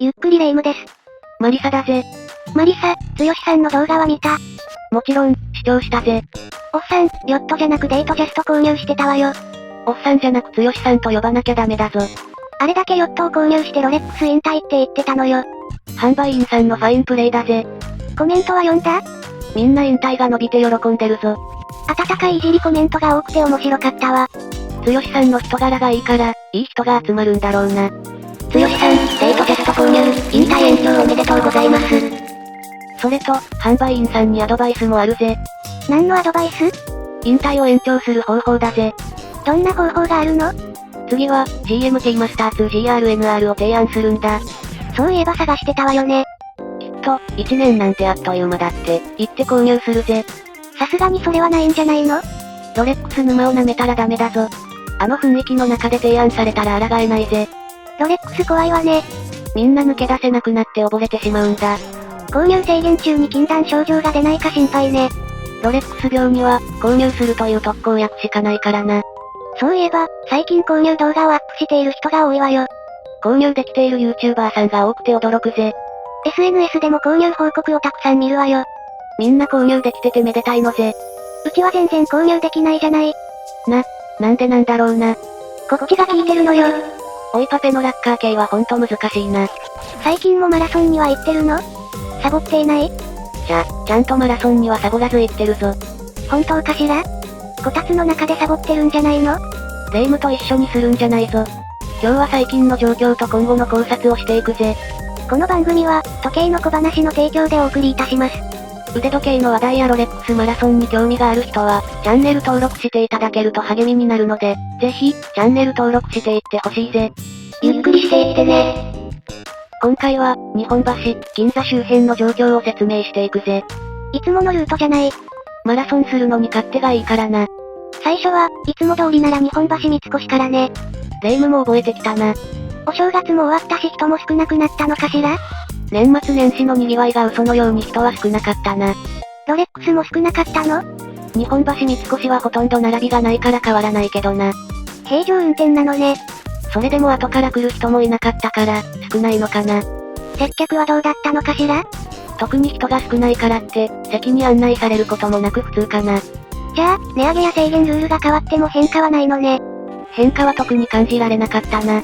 ゆっくりレ夢ムです。マリサだぜ。マリサ、剛さんの動画は見た？もちろん、視聴したぜ。おっさん、ヨットじゃなくデートジャスト購入してたわよ。おっさんじゃなく剛さんと呼ばなきゃダメだぞ。あれだけヨットを購入してロレックス引退って言ってたのよ。販売員さんのファインプレイだぜ。コメントは読んだ？みんな引退が伸びて喜んでるぞ。温かいいじりコメントが多くて面白かったわ。剛さんの人柄がいいから、いい人が集まるんだろうな。剛さん、デートジャスト購入、引退延長おめでとうございます。それと、販売員さんにアドバイスもあるぜ。何のアドバイス？引退を延長する方法だぜ。どんな方法があるの？次は、GMT マスター 2GRNR を提案するんだ。そういえば探してたわよね。きっと、1年なんてあっという間だって、言って購入するぜ。さすがにそれはないんじゃないの？ロレックス沼を舐めたらダメだぞ。あの雰囲気の中で提案されたら抗えないぜ。ロレックス怖いわね。みんな抜け出せなくなって溺れてしまうんだ。購入制限中に禁断症状が出ないか心配ね。ロレックス病には、購入するという特効薬しかないからな。そういえば、最近購入動画をアップしている人が多いわよ。購入できている YouTuber さんが多くて驚くぜ。SNS でも購入報告をたくさん見るわよ。みんな購入できててめでたいのぜ。うちは全然購入できないじゃない。なんでなんだろうな。こっちが聞いてるのよ。おいパペのラッカー系はほんと難しいな。最近もマラソンには行ってるの？サボっていない？ちゃんとマラソンにはサボらず行ってるぞ。本当かしら？こたつの中でサボってるんじゃないの？レ夢ムと一緒にするんじゃないぞ。今日は最近の状況と今後の考察をしていくぜ。この番組は、時計の小話の提供でお送りいたします。腕時計の話題やロレックスマラソンに興味がある人は、チャンネル登録していただけると励みになるので、ぜひ、チャンネル登録していってほしいぜ。ゆっくりしていってね。今回は、日本橋、銀座周辺の状況を説明していくぜ。いつものルートじゃない。マラソンするのに勝手がいいからな。最初は、いつも通りなら日本橋三越からね。レ夢ムも覚えてきたな。お正月も終わったし人も少なくなったのかしら？年末年始の賑わいが嘘のように人は少なかったな。ロレックスも少なかったの？日本橋三越はほとんど並びがないから変わらないけどな。平常運転なのね。それでも後から来る人もいなかったから、少ないのかな。接客はどうだったのかしら？特に人が少ないからって、席に案内されることもなく普通かな。じゃあ、値上げや制限ルールが変わっても変化はないのね。変化は特に感じられなかったな。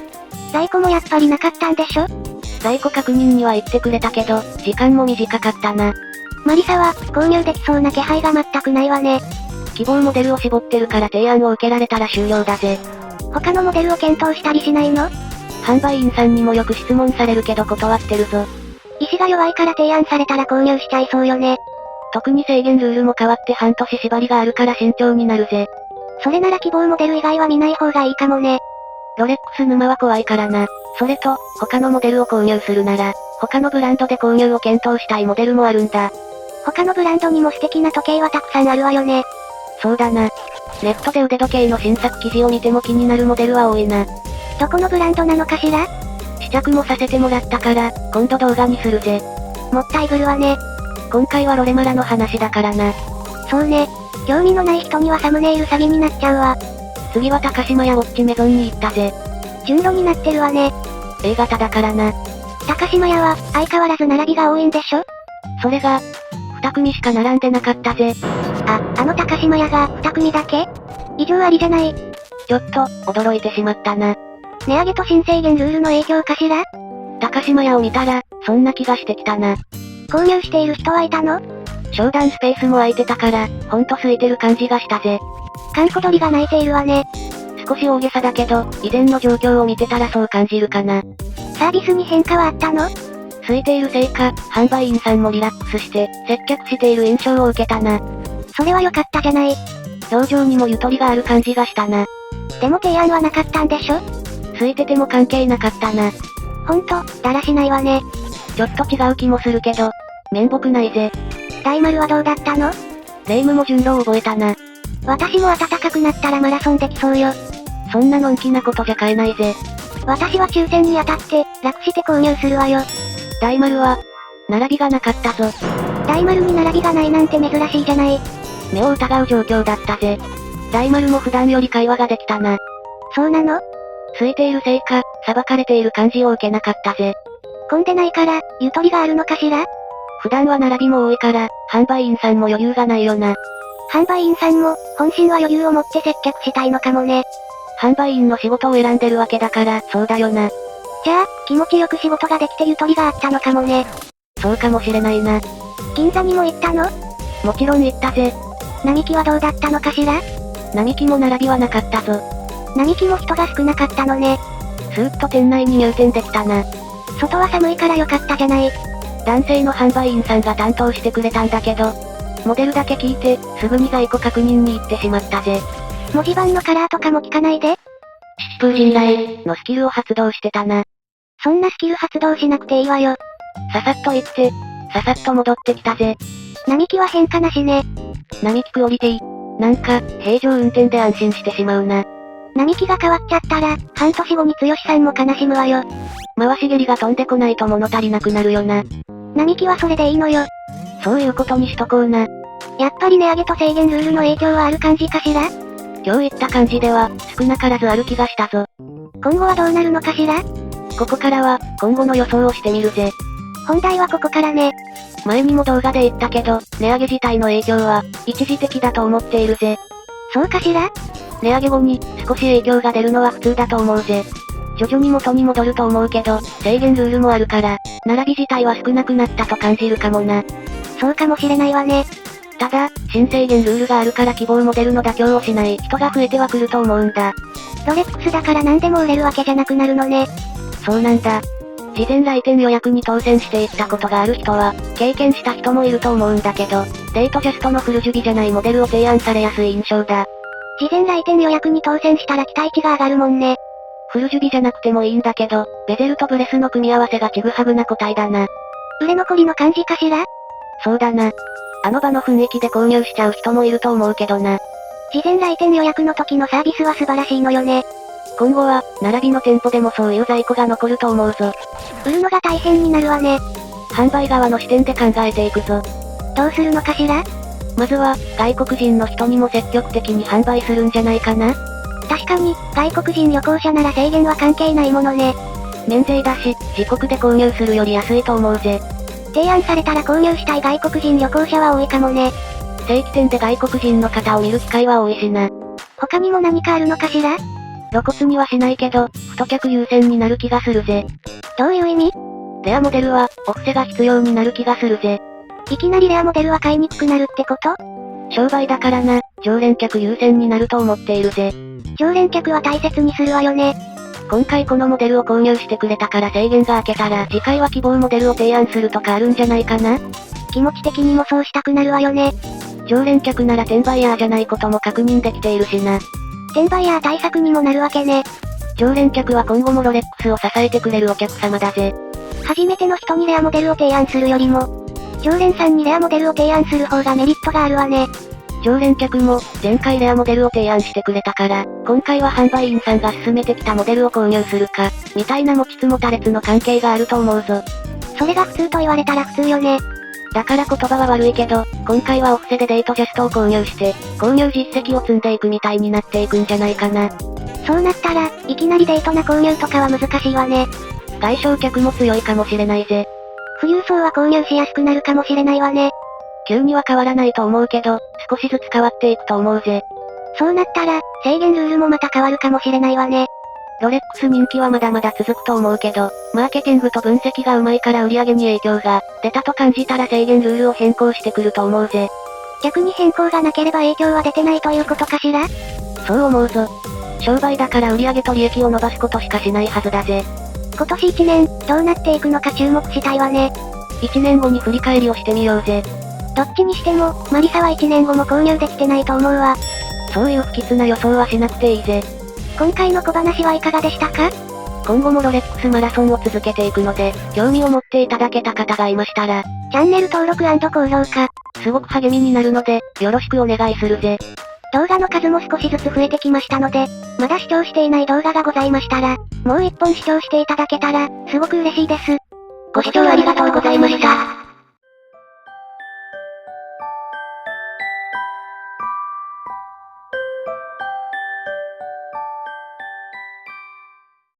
在庫もやっぱりなかったんでしょ？在庫確認には言ってくれたけど、時間も短かったな。マリサは、購入できそうな気配が全くないわね。希望モデルを絞ってるから提案を受けられたら終了だぜ。他のモデルを検討したりしないの？販売員さんにもよく質問されるけど断ってるぞ。意志が弱いから提案されたら購入しちゃいそうよね。特に制限ルールも変わって半年縛りがあるから慎重になるぜ。それなら希望モデル以外は見ない方がいいかもね。ロレックス沼は怖いからな。それと、他のモデルを購入するなら、他のブランドで購入を検討したいモデルもあるんだ。他のブランドにも素敵な時計はたくさんあるわよね。そうだな。ネットで腕時計の新作記事を見ても気になるモデルは多いな。どこのブランドなのかしら？試着もさせてもらったから、今度動画にするぜ。もったいぶるわね。今回はロレマラの話だからな。そうね。興味のない人にはサムネイル詐欺になっちゃうわ。次は高島屋ウォッチメゾンに行ったぜ。順路になってるわね。A 型だからな。高島屋は、相変わらず並びが多いんでしょ？それが、2組しか並んでなかったぜ。あの高島屋が、2組だけ？異常ありじゃない。ちょっと、驚いてしまったな。値上げと新制限ルールの影響かしら？高島屋を見たら、そんな気がしてきたな。購入している人はいたの？商談スペースも空いてたから、ほんと空いてる感じがしたぜ。かんこ鳥が鳴いているわね。少し大げさだけど、以前の状況を見てたらそう感じるかな。サービスに変化はあったの？空いているせいか、販売員さんもリラックスして、接客している印象を受けたな。それは良かったじゃない。表情にもゆとりがある感じがしたな。でも提案はなかったんでしょ？空いてても関係なかったな。ほんと、だらしないわね。ちょっと違う気もするけど、面目ないぜ。大丸はどうだったの？レ夢ムも順路を覚えたな。私も暖かくなったらマラソンできそうよ。そんなのんきなことじゃ買えないぜ。私は抽選に当たって、楽して購入するわよ。大丸は、並びがなかったぞ。大丸に並びがないなんて珍しいじゃない。目を疑う状況だったぜ。大丸も普段より会話ができたな。そうなの？空いているせいか、裁かれている感じを受けなかったぜ。混んでないから、ゆとりがあるのかしら？普段は並びも多いから、販売員さんも余裕がないよな。販売員さんも、本心は余裕を持って接客したいのかもね。販売員の仕事を選んでるわけだから、そうだよな。じゃあ、気持ちよく仕事ができてゆとりがあったのかもね。そうかもしれないな。銀座にも行ったの？もちろん行ったぜ。並木はどうだったのかしら？並木も並びはなかったぞ。並木も人が少なかったのね。スーッと店内に入店できたな。外は寒いからよかったじゃない。男性の販売員さんが担当してくれたんだけど、モデルだけ聞いて、すぐに在庫確認に行ってしまったぜ。文字盤のカラーとかも聞かないで。疾風陣雷のスキルを発動してたな。そんなスキル発動しなくていいわよ。ささっと行って、ささっと戻ってきたぜ。並木は変化なしね。並木クオリティ。なんか、平常運転で安心してしまうな。並木が変わっちゃったら、半年後に剛さんも悲しむわよ。回し蹴りが飛んでこないと物足りなくなるよな。並木はそれでいいのよ。そういうことにしとこうな。やっぱり値上げと制限ルールの影響はある感じかしら？今日言った感じでは、少なからずある気がしたぞ。今後はどうなるのかしら？ここからは、今後の予想をしてみるぜ。本題はここからね。前にも動画で言ったけど、値上げ自体の影響は、一時的だと思っているぜ。そうかしら？値上げ後に、少し影響が出るのは普通だと思うぜ。徐々に元に戻ると思うけど、制限ルールもあるから、並び自体は少なくなったと感じるかもな。そうかもしれないわね。ただ、新制限ルールがあるから希望モデルの妥協をしない人が増えてはくると思うんだ。ロレックスだから何でも売れるわけじゃなくなるのね。そうなんだ。事前来店予約に当選していったことがある人は、経験した人もいると思うんだけど、デートジャストのフル準備じゃないモデルを提案されやすい印象だ。事前来店予約に当選したら期待値が上がるもんね。フル準備じゃなくてもいいんだけど、ベゼルとブレスの組み合わせがちぐはぐな答えだな。売れ残りの感じかしら？そうだな。あの場の雰囲気で購入しちゃう人もいると思うけどな。事前来店予約の時のサービスは素晴らしいのよね。今後は、並びの店舗でもそういう在庫が残ると思うぞ。売るのが大変になるわね。販売側の視点で考えていくぞ。どうするのかしら？まずは、外国人の人にも積極的に販売するんじゃないかな。確かに、外国人旅行者なら制限は関係ないものね。免税だし、自国で購入するより安いと思うぜ。提案されたら購入したい外国人旅行者は多いかもね。正規店で外国人の方を見る機会は多いしな。他にも何かあるのかしら？露骨にはしないけど、太客優先になる気がするぜ。どういう意味？レアモデルは、お布施が必要になる気がするぜ。いきなりレアモデルは買いにくくなるってこと？商売だからな、常連客優先になると思っているぜ。常連客は大切にするわよね。今回このモデルを購入してくれたから制限が明けたら次回は希望モデルを提案するとかあるんじゃないかな？気持ち的にもそうしたくなるわよね。常連客なら転売ヤーじゃないことも確認できているしな。転売ヤー対策にもなるわけね。常連客は今後もロレックスを支えてくれるお客様だぜ。初めての人にレアモデルを提案するよりも、常連さんにレアモデルを提案する方がメリットがあるわね。常連客も、前回レアモデルを提案してくれたから、今回は販売員さんが勧めてきたモデルを購入するか、みたいな持ちつ持たれつの関係があると思うぞ。それが普通と言われたら普通よね。だから言葉は悪いけど、今回はお布施でデートジャストを購入して、購入実績を積んでいくみたいになっていくんじゃないかな。そうなったら、いきなりデートな購入とかは難しいわね。外商客も強いかもしれないぜ。富裕層は購入しやすくなるかもしれないわね。急には変わらないと思うけど、少しずつ変わっていくと思うぜ。そうなったら、制限ルールもまた変わるかもしれないわね。ロレックス人気はまだまだ続くと思うけど、マーケティングと分析がうまいから売り上げに影響が出たと感じたら制限ルールを変更してくると思うぜ。逆に変更がなければ影響は出てないということかしら？そう思うぞ。商売だから売り上げと利益を伸ばすことしかしないはずだぜ。今年1年、どうなっていくのか注目したいわね。1年後に振り返りをしてみようぜ。どっちにしても、マリサは1年後も購入できてないと思うわ。そういう不吉な予想はしなくていいぜ。今回の小話はいかがでしたか？今後もロレックスマラソンを続けていくので、興味を持っていただけた方がいましたら、チャンネル登録&高評価、すごく励みになるので、よろしくお願いするぜ。動画の数も少しずつ増えてきましたので、まだ視聴していない動画がございましたら、もう一本視聴していただけたら、すごく嬉しいです。ご視聴ありがとうございました。